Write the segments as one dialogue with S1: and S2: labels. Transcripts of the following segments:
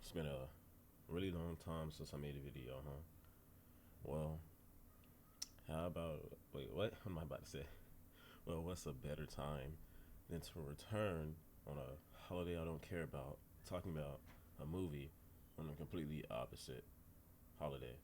S1: It's been a really long time since I made a video, huh? Well, how about, wait, what am I about to say? Well, what's a better time than to return on a holiday I don't care about, talking about a movie on a completely opposite holiday?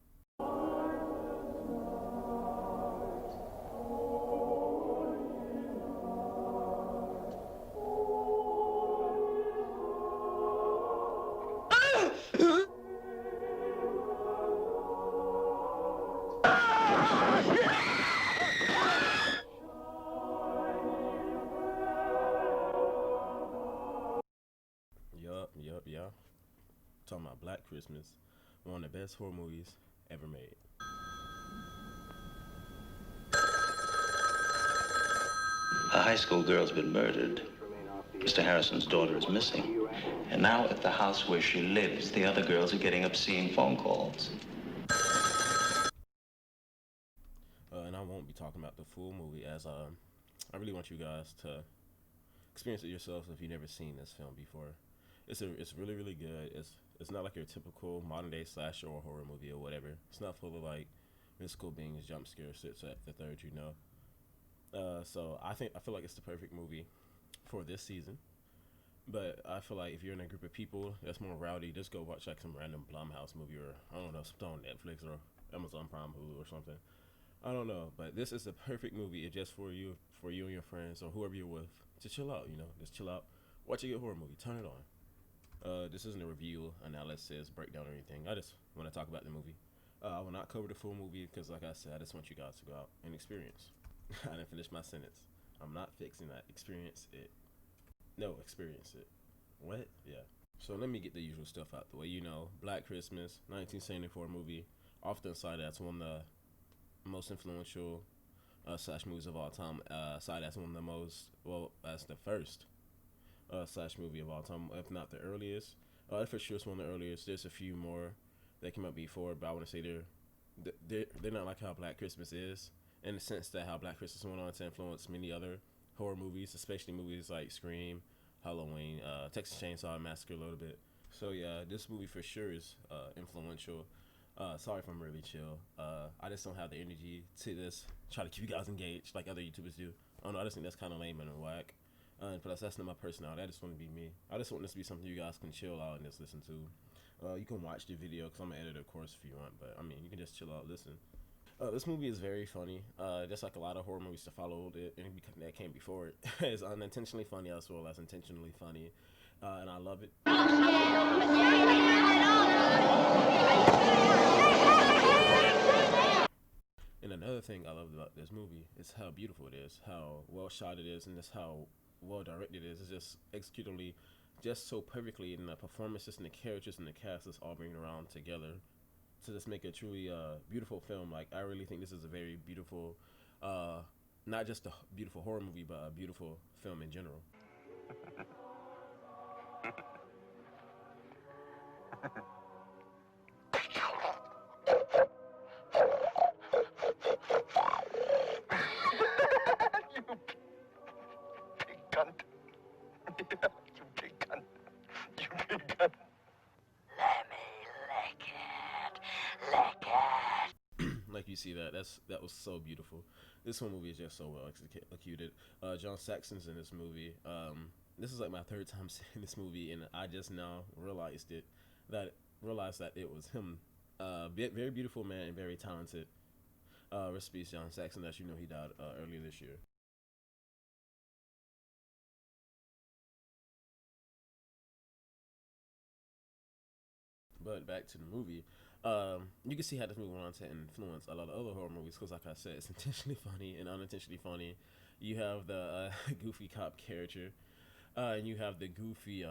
S1: Yeah. Talking about Black Christmas, one of the best horror movies ever made.
S2: A high school girl's been murdered. Mr. Harrison's daughter is missing. And now at the house where she lives, the other girls are getting obscene phone calls.
S1: And I won't be talking about the full movie as I really want you guys to experience it yourselves if you've never seen this film before. It's really good. It's not like your typical modern day slasher or horror movie or whatever. It's not full of like mystical beings, jump scares, sits at the third, you know. So I feel like it's the perfect movie for this season. But I feel like if you're in a group of people that's more rowdy, just go watch like some random Blumhouse movie or I don't know, something on Netflix or Amazon Prime Hulu or something. I don't know, but this is the perfect movie. It's just for you and your friends or whoever you're with to chill out. You know, just chill out, watch a good horror movie, turn it on. This isn't a review, analysis, breakdown, or anything. I just want to talk about the movie. I will not cover the full movie because, like I said, I just want you guys to go out and experience. I didn't finish my sentence. I'm not fixing that. Experience it. No, experience it. What? Yeah. So let me get the usual stuff out the way. You know, Black Christmas, 1974 movie, often cited as one of the most influential slash movies of all time. Cited as one of the most, well, as the first slash movie of all time, if not the earliest. For sure, it's one of the earliest. There's a few more that came out before, but I want to say they're not like how Black Christmas is, in the sense that how Black Christmas went on to influence many other horror movies, especially movies like Scream, Halloween, Texas Chainsaw Massacre a little bit. So yeah, this movie for sure is influential. Sorry if I'm really chill. I just don't have the energy to just try to keep you guys engaged like other YouTubers do. I don't know. I just think that's kind of lame and whack. Plus, that's not my personality. I just want to be me. I just want this to be something you guys can chill out and just listen to. You can watch the video because I'm an editor, of course, if you want. But I mean, you can just chill out, listen. This movie is very funny. Just like a lot of horror movies to follow it and that came before it. It's unintentionally funny as well as intentionally funny, and I love it. And another thing I love about this movie is how beautiful it is, how well shot it is, and just how well directed it is. It's just executively, just so perfectly, and the performances and the characters and the cast is all bringing around together to just make a truly beautiful film. Like I really think this is a very beautiful, not just a beautiful horror movie, but a beautiful film in general.
S3: Big cunt. You big cunt. You big cunt. Let me lick it. Lick it.
S1: Like you see that was so beautiful. This whole movie is just so well executed. John Saxon's in this movie. This is like my third time seeing this movie, and I just now realized that it was him. Very beautiful man and very talented. Rest in peace, John Saxon. As you know, he died earlier this year. But back to the movie, you can see how this movie went on to influence a lot of other horror movies because, like I said, it's intentionally funny and unintentionally funny. You have the goofy cop character, and you have the goofy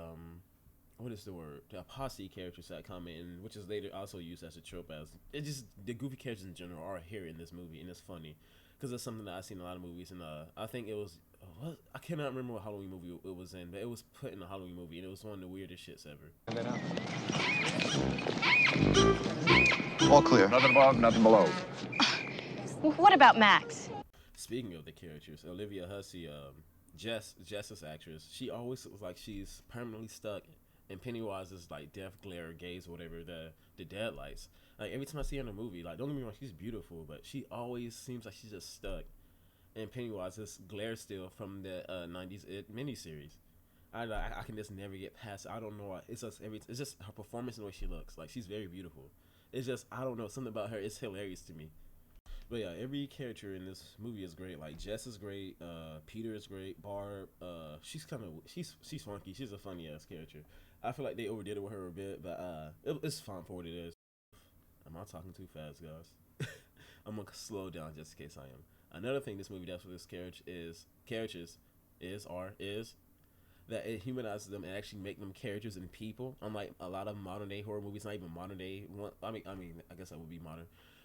S1: what is the word? The posse characters that come in, which is later also used as a trope. As it just the goofy characters in general are here in this movie, and it's funny because it's something that I've seen in a lot of movies. And I think it was I cannot remember what Halloween movie it was in, but it was put in a Halloween movie, and it was one of the weirdest shits ever.
S4: All clear.
S5: Nothing above, nothing below.
S6: What about Max?
S1: Speaking of the characters, Olivia Hussey, Jess's actress, she always looks like she's permanently stuck and Pennywise is like death glare gaze or whatever the deadlights. Like every time I see her in a movie, like don't get me wrong, she's beautiful, but she always seems like she's just stuck. And Pennywise is glare still from the '90s It miniseries. I can just never get past it. I don't know. It's just her performance and the way she looks. Like she's very beautiful. It's just I don't know, something about her is hilarious to me. But yeah, every character in this movie is great. Like Jess is great. Peter is great. Barb. She's funky. She's a funny ass character. I feel like they overdid it with her a bit, but it's fine for what it is. Am I talking too fast, guys? I'm gonna slow down just in case I am. Another thing this movie does with this characters is that it humanizes them and actually make them characters and people. Unlike a lot of modern day horror movies, not even modern day one. I guess that would be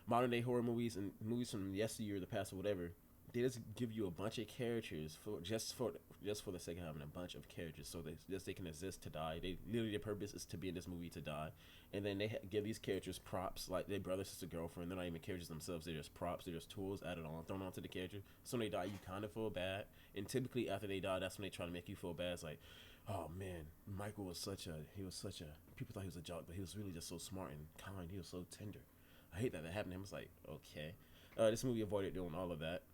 S1: modern day horror movies and movies from yesteryear, the past, or whatever. They just give you a bunch of characters for the sake of having a bunch of characters, so they can exist to die. They literally their purpose is to be in this movie to die, and then they give these characters props like their brother, sister, girlfriend. They're not even characters themselves. They're just props. They're just tools added on, thrown onto the character. So when they die, you kind of feel bad, and typically after they die, that's when they try to make you feel bad. It's like, oh man, Michael was such a people thought he was a jock, but he was really just so smart and kind. He was so tender. I hate that happened to him. It's like, okay, this movie avoided doing all of that.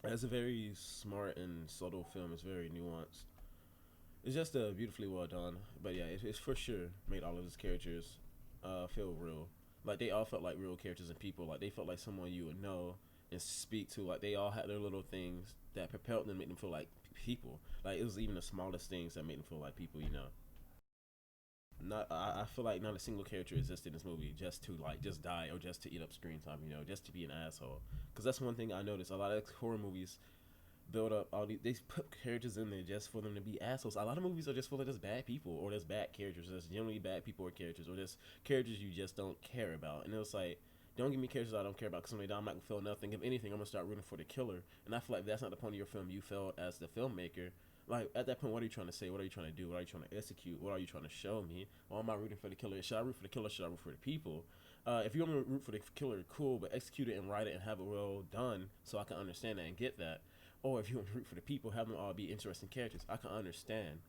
S1: It's a very smart and subtle film. It's very nuanced. It's just beautifully well done. But yeah, it's for sure made all of his characters feel real. Like they all felt like real characters and people. Like they felt like someone you would know and speak to. Like they all had their little things that propelled them, made them feel like people. Like it was even the smallest things that made them feel like people. I feel like not a single character existed in this movie just to just die or just to eat up screen time, just to be an asshole. Because that's one thing I noticed. A lot of horror movies build up they put characters in there just for them to be assholes. A lot of movies are just full of just bad people or just bad characters. There's generally bad people or characters or just characters you just don't care about. And it's like, don't give me characters I don't care about because when they die, I'm not gonna feel nothing. If anything, I'm gonna start rooting for the killer. And I feel like that's not the point of your film. You failed as the filmmaker. Like at that point, what are you trying to say? What are you trying to do? What are you trying to execute? What are you trying to show me? Why am I rooting for the killer? Should I root for the killer? Should I root for the people? If you want me to root for the killer, cool, but execute it and write it and have it well done so I can understand that and get that. Or if you want to root for the people, have them all be interesting characters. I can understand.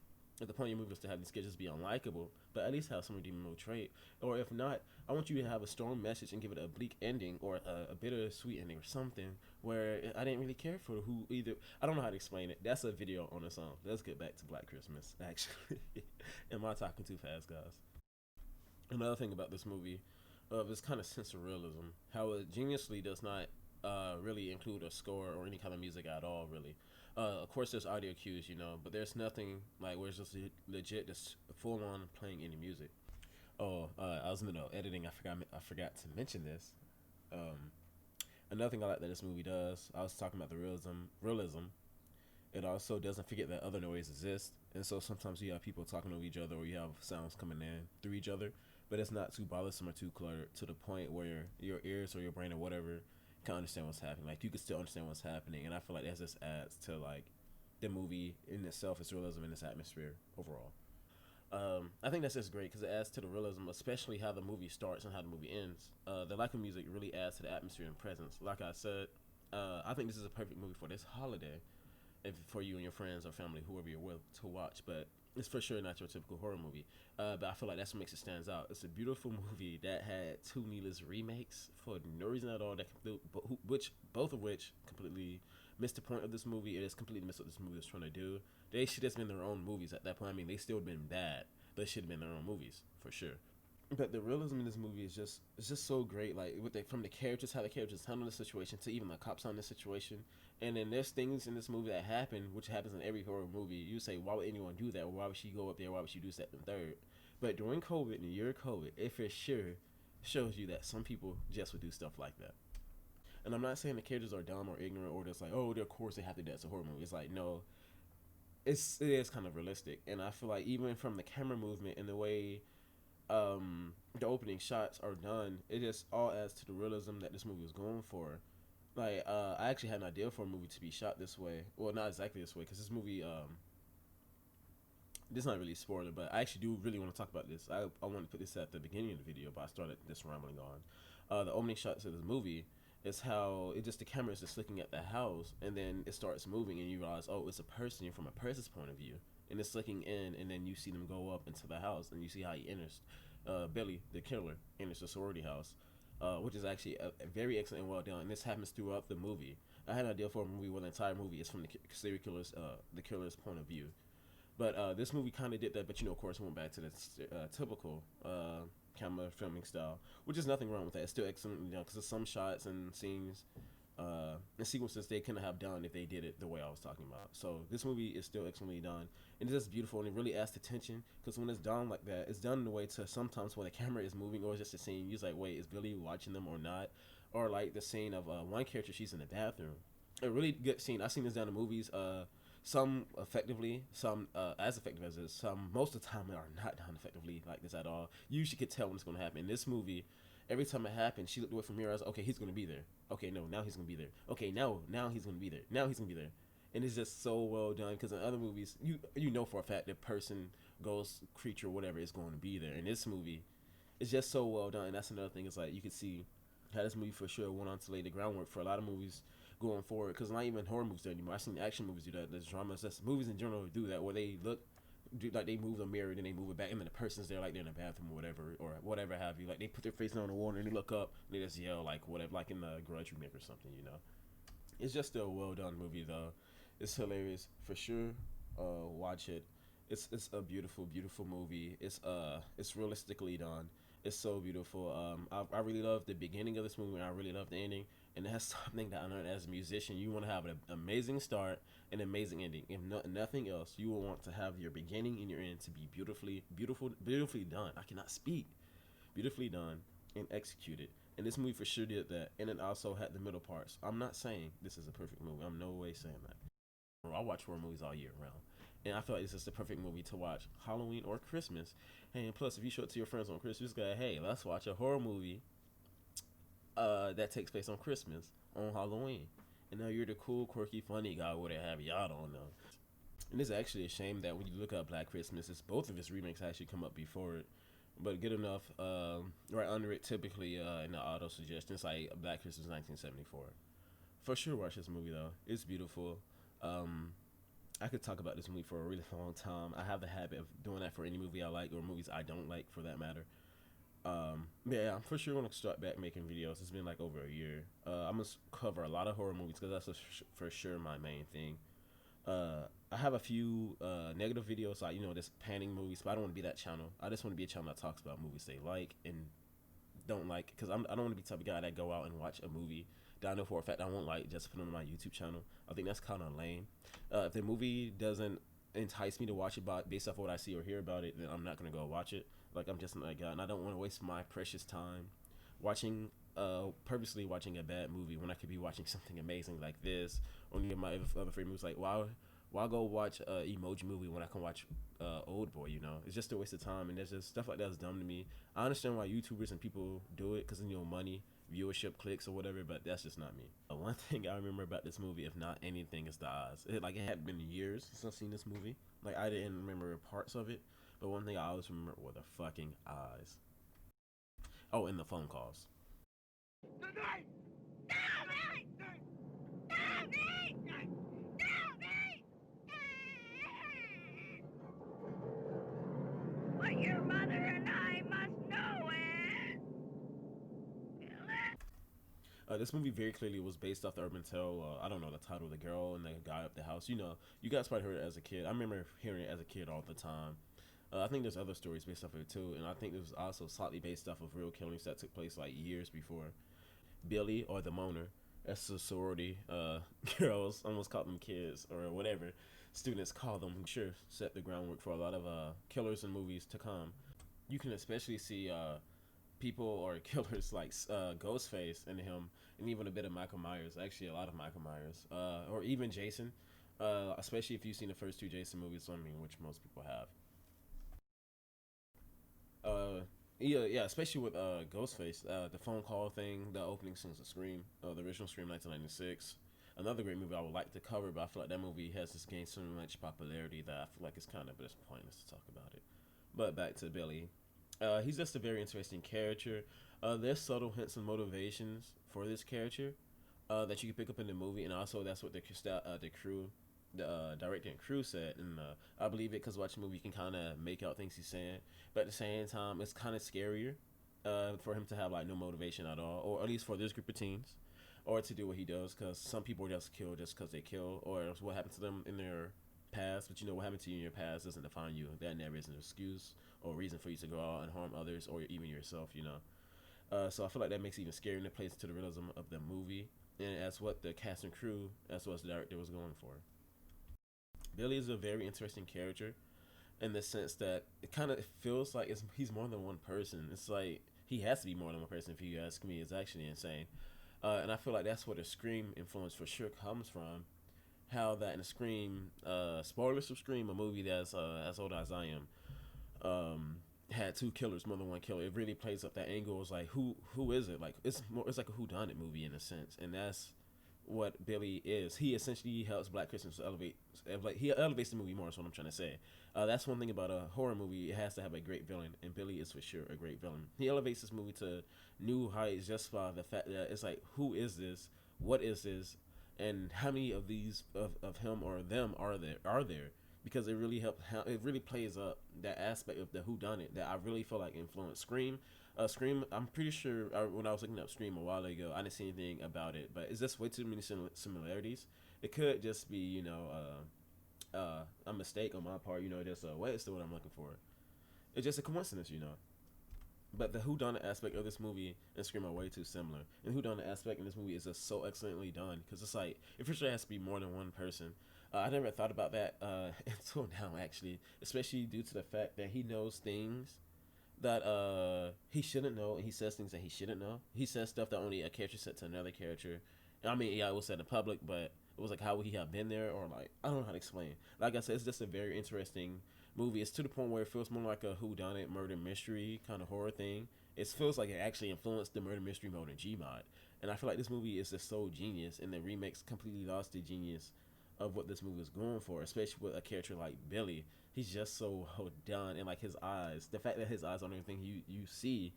S1: At the point of your movie is to have these characters be unlikable, but at least have some redeemable trait. Or if not, I want you to have a strong message and give it a bleak ending or a bittersweet ending or something where I didn't really care for who either. I don't know how to explain it. That's a video on its own. Let's get back to Black Christmas, actually. Am I talking too fast, guys? Another thing about this movie is kind of sense of realism. How it geniusly does not really include a score or any kind of music at all, really. Of course, there's audio cues, but there's nothing like where it's just legit, just full on playing any music. Oh, I was editing. I forgot to mention this. Another thing I like that this movie does. I was talking about the realism. It also doesn't forget that other noise exists, and so sometimes you have people talking over each other, or you have sounds coming in through each other, but it's not too bothersome or too cluttered to the point where your ears or your brain or whatever can understand what's happening. Like you can still understand what's happening, and I feel like that just adds to like the movie in itself, its realism and its atmosphere overall. I think that's just great because it adds to the realism, especially how the movie starts and how the movie ends. The lack of music really adds to the atmosphere and presence. Like I said, I think this is a perfect movie for this holiday, if for you and your friends or family, whoever you're with, to watch. But it's for sure not your typical horror movie. But I feel like that's what makes it stands out. It's a beautiful movie that had two needless remakes for no reason at all. Both of which completely missed the point of this movie. It has completely missed what this movie was trying to do. They should have been their own movies at that point. I mean, they still have been bad. They should have been their own movies for sure. But the realism in this movie is just so great. Like from the characters, how the characters handle the situation, to even the cops on the situation. And then there's things in this movie that happen, which happens in every horror movie. You say, why would anyone do that? Or why would she go up there? Why would she do that and third? But during COVID, in the year of COVID, it for sure shows you that some people just would do stuff like that. And I'm not saying the characters are dumb or ignorant or just like, oh, of course they have to do that. It's a horror movie. It's like, no, it is kind of realistic. And I feel like even from the camera movement and the way the opening shots are done, it just all adds to the realism that this movie was going for. Like, I actually had an idea for a movie to be shot this way. Well, not exactly this way, because this movie, this is not really a spoiler, but I actually do really want to talk about this. I want to put this at the beginning of the video, but I started this rambling on. The opening shots of this movie is how the camera is just looking at the house, and then it starts moving, and you realize, oh, it's a person from a person's point of view. and it's looking in, and then you see them go up into the house, and you see how he enters. Billy, the killer, enters the sorority house, which is actually a very excellent and well done. And this happens throughout the movie. I had an idea for a movie where the entire movie is from serial killer's point of view. But this movie kind of did that, but of course, went back to the typical camera filming style, which is nothing wrong with that. It's still excellently done because there's some shots and scenes and sequences they couldn't have done if they did it the way I was talking about. So this movie is still excellently done, and it's just beautiful, and it really adds to tension because when it's done like that, it's done in a way to sometimes when the camera is moving or it's just a scene, you're just like, wait, is Billy watching them or not? Or like the scene of one character, she's in the bathroom. A really good scene. I've seen this done in movies. Some effectively, some as effective as this. Some most of the time are not done effectively like this at all. You usually could tell when it's going to happen. In this movie, every time it happened, she looked away from here. I was like, okay, he's going to be there. Okay, no, now he's going to be there. Okay, now he's going to be there. Now he's going to be there. And it's just so well done because in other movies, you know for a fact that person, ghost, creature, whatever is going to be there. In this movie, it's just so well done. And that's another thing. It's like you can see how this movie for sure went on to lay the groundwork for a lot of movies going forward, because not even horror movies do that anymore. I've seen action movies do that. There's dramas. That's movies in general do that, where they like they move the mirror, then they move it back, and then the person's there like they're in the bathroom or whatever have you. Like they put their face on the wall and they look up and they just yell like whatever, like in the Grudge remake or something. It's just still a well done movie though. It's hilarious for sure. Watch it. It's a beautiful movie. It's realistically done. It's so beautiful. I really love the beginning of this movie, and I really love the ending. And that's something that I learned as a musician. You want to have an amazing start and amazing ending. If nothing else, you will want to have your beginning and your end to be beautifully done. I cannot speak. Beautifully done and executed. And this movie for sure did that. And it also had the middle parts. I'm not saying this is a perfect movie. I'm no way saying that. I watch horror movies all year round. And I feel like this is the perfect movie to watch Halloween or Christmas. And plus, if you show it to your friends on Christmas, go, hey, let's watch a horror movie that takes place on Christmas, on Halloween. And now you're the cool, quirky, funny guy, whatever have you. Y'all don't know. And it's actually a shame that when you look up Black Christmas, both of its remakes actually come up before it. But good enough, right under it, typically in the auto suggestions, like Black Christmas 1974. For sure, watch this movie though. It's beautiful. I could talk about this movie for a really long time. I have the habit of doing that for any movie I like or movies I don't like, for that matter. Yeah, I'm for sure gonna start back making videos. It's been like over a year. I'm gonna cover a lot of horror movies because that's for sure my main thing. I have a few negative videos, like just panning movies, but I don't want to be that channel. I just want to be a channel that talks about movies they like and don't like, because I don't want to be the type of guy that go out and watch a movie that I know for a fact I won't like just put it on my YouTube channel. I think that's kind of lame. If the movie doesn't entice me to watch it based off what I see or hear about it, then I'm not gonna go watch it. Like, I'm just not that guy, and I don't want to waste my precious time purposely watching a bad movie when I could be watching something amazing like this, or any of my other favorite movies. Like, why go watch a Emoji Movie when I can watch Old Boy? It's just a waste of time, and there's just stuff like that's dumb to me. I understand why YouTubers and people do it because money, viewership, clicks, or whatever, but that's just not me. One thing I remember about this movie, if not anything, is the eyes. It had been years since I've seen this movie. Like, I didn't remember parts of it, but one thing I always remember were the fucking eyes. Oh, and the phone calls.
S3: Tonight! Help me! Help me! Help me! What your mother and I must know is...
S1: This movie very clearly was based off the urban tale. I don't know the title, The Girl and the Guy Up the House. You guys probably heard it as a kid. I remember hearing it as a kid all the time. I think there's other stories based off of it too, and I think it was also slightly based off of real killings that took place like years before. Billy, or the Moaner, that's the sorority girls, almost call them kids or whatever students call them, sure set the groundwork for a lot of killers in movies to come. You can especially see people or killers like Ghostface in him, and even a bit of Michael Myers, actually a lot of Michael Myers, or even Jason, especially if you've seen the first two Jason movies, which most people have. Yeah, especially with Ghostface, the phone call thing, the opening scenes of Scream, the original Scream 1996. Another great movie I would like to cover, but I feel like that movie has just gained so much popularity that I feel like it's kind of just pointless to talk about it. But back to Billy. He's just a very interesting character. There's subtle hints and motivations for this character that you can pick up in the movie, and also that's what the crew the director and crew said, and I believe it because watching the movie you can kind of make out things he's saying, but at the same time it's kind of scarier for him to have like no motivation at all, or at least for this group of teens, or to do what he does, because some people just kill just because they kill, or what happened to them in their past. But you know what happened to you in your past doesn't define you. That never is an excuse or reason for you to go out and harm others or even yourself. So I feel like that makes it even scarier and it plays into the realism of the movie, and that's what the cast and crew, as well as the director, was going for. Billy is a very interesting character in the sense that it kind of feels like he's more than one person. It's like he has to be more than one person. If you ask me, it's actually insane. And I feel like that's where the Scream influence for sure comes from. How that in the Scream, spoilers of Scream, a movie that's as old as I am, had two killers, more than one killer. It really plays up that angle. It's like who is it? Like it's like a whodunit movie in a sense, and that's what Billy is. He essentially helps Black Christians elevate. He elevates the movie more. Is what I'm trying to say. That's one thing about a horror movie. It has to have a great villain, and Billy is for sure a great villain. He elevates this movie to new heights just by the fact that it's like, who is this? What is this? And how many of these of him or them are there? Because it really it really plays up that aspect of the whodunit that I really feel like influenced Scream. Scream, I'm pretty sure when I was looking up Scream a while ago, I didn't see anything about it, but it's just way too many similarities. It could just be, a mistake on my part, just what's the word I'm looking for. It's just a coincidence. But the whodunit aspect of this movie and Scream are way too similar. And the whodunit aspect in this movie is just so excellently done, because it's like, it for sure has to be more than one person. I never thought about that until now, actually, especially due to the fact that he knows things that he shouldn't know, and he says things that he shouldn't know. He says stuff that only a character said to another character. I mean, yeah, it was said in public, but it was like, how would he have been there, or like, I don't know how to explain. Like I said, it's just a very interesting movie. It's to the point where it feels more like a whodunit murder mystery kind of horror thing. It feels like it actually influenced the murder mystery mode in Gmod, and I feel like this movie is just so genius, and the remakes completely lost the genius of what this movie is going for, especially with a character like Billy. He's just so done, and like his eyes, the fact that his eyes on everything you see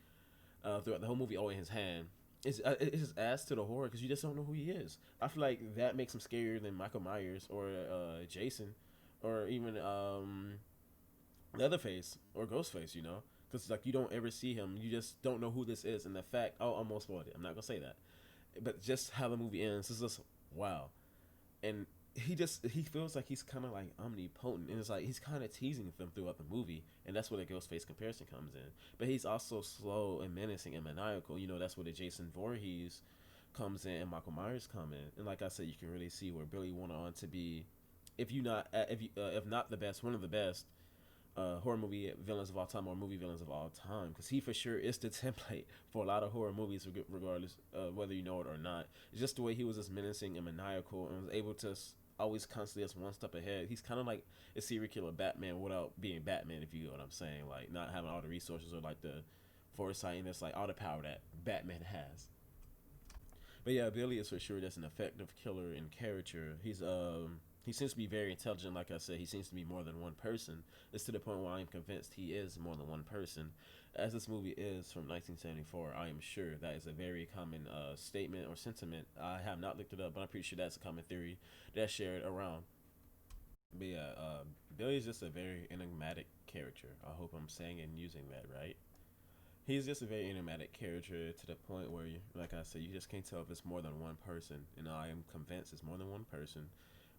S1: throughout the whole movie, all in his hand, it just adds to the horror, because you just don't know who he is. I feel like that makes him scarier than Michael Myers or Jason, or even Leatherface or Ghostface. Because like you don't ever see him, you just don't know who this is, and the fact, I almost spoiled it. I'm not gonna say that, but just how the movie ends is just wow, and he feels like he's kind of like omnipotent, and it's like he's kind of teasing them throughout the movie, and that's where the Ghostface comparison comes in. But he's also slow and menacing and maniacal. That's where the Jason Voorhees comes in and Michael Myers come in. And like I said, you can really see where Billy went on to be, if not the best, one of the best horror movie villains of all time, or movie villains of all time, because he for sure is the template for a lot of horror movies, regardless whether you know it or not. It's just the way he was just menacing and maniacal, and was able to always constantly just one step ahead. He's kind of like a serial killer Batman without being Batman, if you know what I'm saying. Like, not having all the resources or like the foresight and just like all the power that Batman has. But yeah, Billy is for sure just an effective killer in character. He seems to be very intelligent. Like I said, he seems to be more than one person. It's to the point where I am convinced he is more than one person. As this movie is from 1974, I am sure that is a very common statement or sentiment. I have not looked it up, but I'm pretty sure that's a common theory that's shared around. But yeah, Billy is just a very enigmatic character. I hope I'm saying and using that right. He's just a very enigmatic character to the point where, like I said, you just can't tell if it's more than one person. And I am convinced it's more than one person.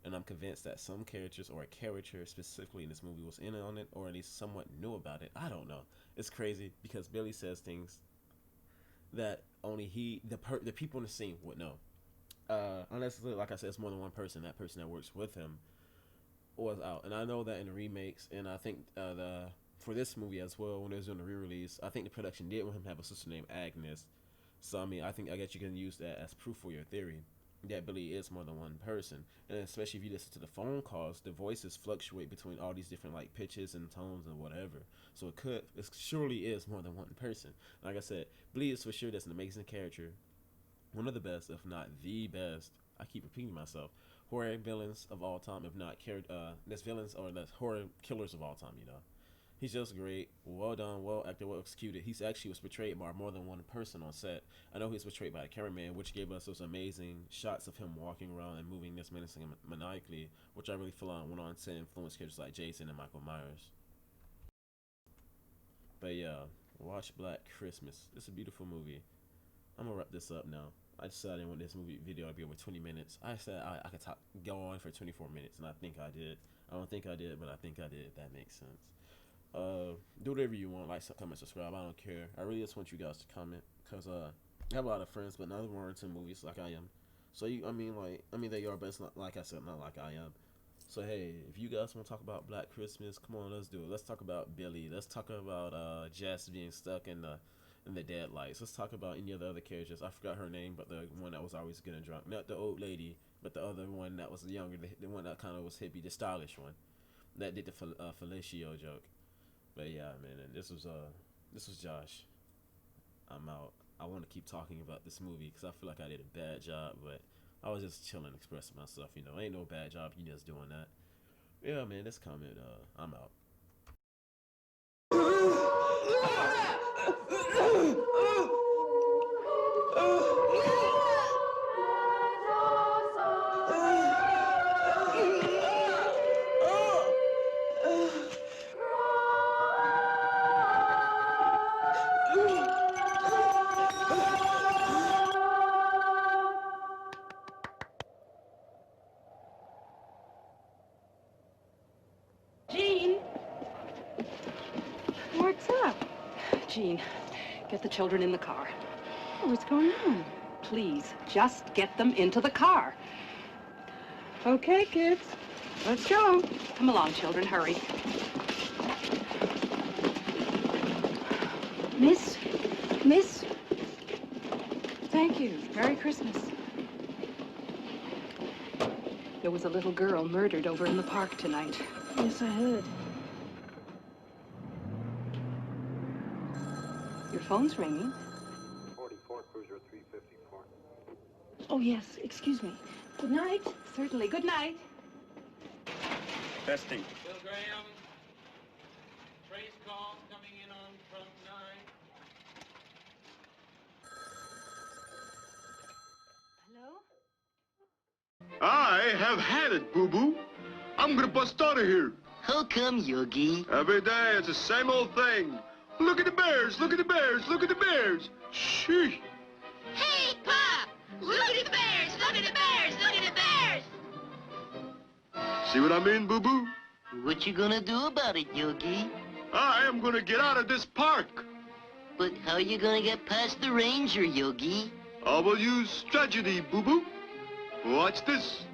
S1: And I'm convinced that some characters, or a character specifically in this movie, was in on it, or at least somewhat knew about it. I don't know. It's crazy because Billy says things that only the people in the scene would know. Unless, like I said, it's more than one person. That person that works with him was out. And I know that in the remakes, and I think for this movie as well, when it was doing the re-release, I think the production did want him to have a sister named Agnes. So, I guess you can use that as proof for your theory that Billy is more than one person. And especially if you listen to the phone calls, the voices fluctuate between all these different like pitches and tones and whatever. So it surely is more than one person. Like I said, Billy is for sure just an amazing character. One of the best, if not the best, I keep repeating myself, horror villains of all time, if not that's villains or that's horror killers of all time. He's just great. Well done, well acted, well executed. He's actually was portrayed by more than one person on set. I know he was portrayed by a cameraman, which gave us those amazing shots of him walking around and moving this menacing and maniacally, which I really feel went on to influence characters like Jason and Michael Myers. But yeah, watch Black Christmas. It's a beautiful movie. I'm gonna wrap this up now. I decided I didn't want this movie video to be over 20 minutes. I said I could go on for 24 minutes, and I think I did. I don't think I did, but I think I did, if that makes sense. Do whatever you want, like, comment, subscribe. I don't care. I really just want you guys to comment, because I have a lot of friends, but none of them are into movies like I am. So they are, but it's not, like I said, not like I am. So hey, if you guys want to talk about Black Christmas, come on, let's do it. Let's talk about Billy. Let's talk about Jess being stuck in the deadlights. Let's talk about any of the other characters. I forgot her name, but the one that was always getting drunk, not the old lady, but the other one that was younger, the one that kind of was hippie, the stylish one that did the fellatio joke. But yeah, man, and this was Josh. I'm out. I want to keep talking about this movie because I feel like I did a bad job, but I was just chilling, expressing myself. You know, ain't no bad job. You just doing that. Yeah, man. This comment. I'm out.
S6: What's up?
S5: Jean, get the children in the car.
S6: Oh, what's going on?
S5: Please, just get them into the car.
S6: Okay, kids. Let's go.
S5: Come along, children, hurry.
S6: Miss. Thank you. Merry Christmas.
S5: There was a little girl murdered over in the park tonight.
S6: Yes, I heard.
S5: Your phone's ringing.
S7: 44 Cruiser 354.
S6: Oh, yes. Excuse me. Good night.
S5: Certainly. Good night.
S7: Testing.
S8: Bill Graham, trace call coming in on front 9.
S6: Hello?
S9: I have had it, boo-boo. I'm gonna bust out of here.
S10: How come, Yogi?
S9: Every day, it's the same old thing. Look at the bears, look at the bears, look at the bears. Sheesh.
S3: Hey, Pop! Look at the bears! Look at the bears! Look at the bears!
S9: See what I mean, boo-boo?
S10: What you gonna do about it, Yogi?
S9: I am gonna get out of this park.
S10: But how you gonna get past the ranger, Yogi?
S9: I will use strategy, boo-boo. Watch this.